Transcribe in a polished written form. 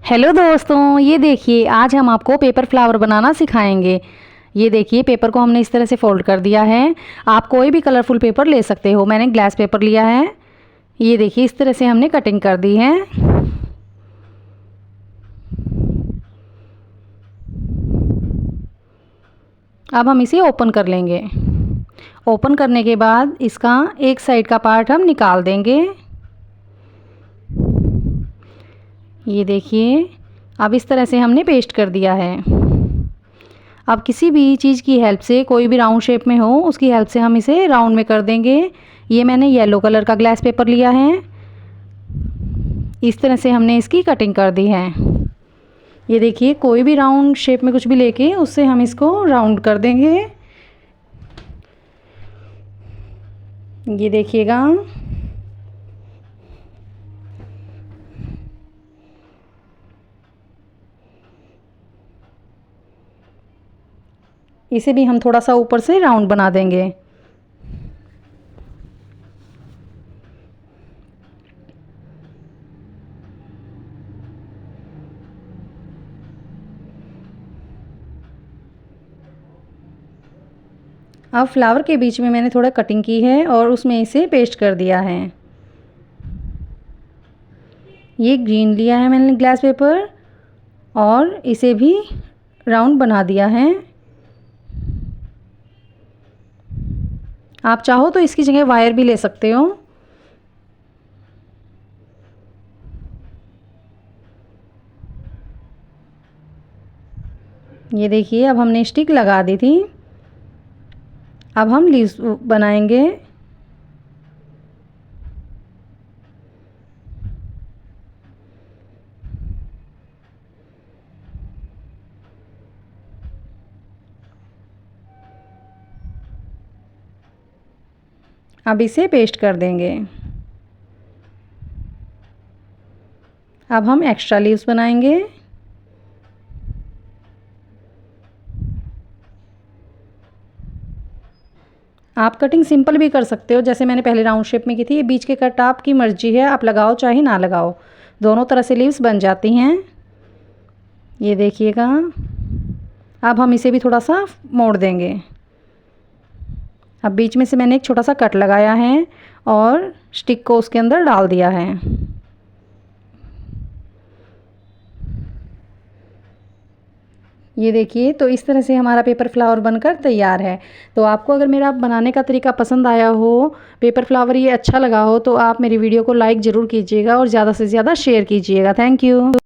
Hello दोस्तों, ये देखिए आज हम आपको पेपर फ्लावर बनाना सिखाएंगे। ये देखिए पेपर को हमने इस तरह से फोल्ड कर दिया है। आप कोई भी कलरफुल पेपर ले सकते हो। मैंने ग्लास पेपर लिया है। ये देखिए इस तरह से हमने कटिंग कर दी है। अब हम इसे ओपन कर लेंगे। ओपन करने के बाद इसका एक साइड का पार्ट हम निकाल देंगे। ये देखिए अब इस तरह से हमने पेस्ट कर दिया है। अब किसी भी चीज़ की हेल्प से, कोई भी राउंड शेप में हो उसकी हेल्प से हम इसे राउंड में कर देंगे। ये मैंने येलो कलर का ग्लास पेपर लिया है। इस तरह से हमने इसकी कटिंग कर दी है। ये देखिए कोई भी राउंड शेप में कुछ भी लेके उससे हम इसको राउंड कर देंगे। ये देखिएगा इसे भी हम थोड़ा सा ऊपर से राउंड बना देंगे। अब फ्लावर के बीच में मैंने थोड़ा कटिंग की है और उसमें इसे पेस्ट कर दिया है। ये ग्रीन लिया है मैंने ग्लास पेपर और इसे भी राउंड बना दिया है। आप चाहो तो इसकी जगह वायर भी ले सकते हो। ये देखिए अब हमने स्टिक लगा दी थी। अब हम लीव्स बनाएंगे। अब इसे पेस्ट कर देंगे। अब हम एक्स्ट्रा लीव्स बनाएंगे। आप कटिंग सिंपल भी कर सकते हो, जैसे मैंने पहले राउंड शेप में की थी। ये बीच के कट आपकी मर्जी है, आप लगाओ चाहे ना लगाओ, दोनों तरह से लीव्स बन जाती हैं। ये देखिएगा अब हम इसे भी थोड़ा सा मोड़ देंगे। अब बीच में से मैंने एक छोटा सा कट लगाया है और स्टिक को उसके अंदर डाल दिया है। ये देखिए तो इस तरह से हमारा पेपर फ्लावर बनकर तैयार है। तो आपको अगर मेरा बनाने का तरीका पसंद आया हो, पेपर फ्लावर ये अच्छा लगा हो, तो आप मेरी वीडियो को लाइक ज़रूर कीजिएगा और ज़्यादा से ज़्यादा शेयर कीजिएगा। Thank you.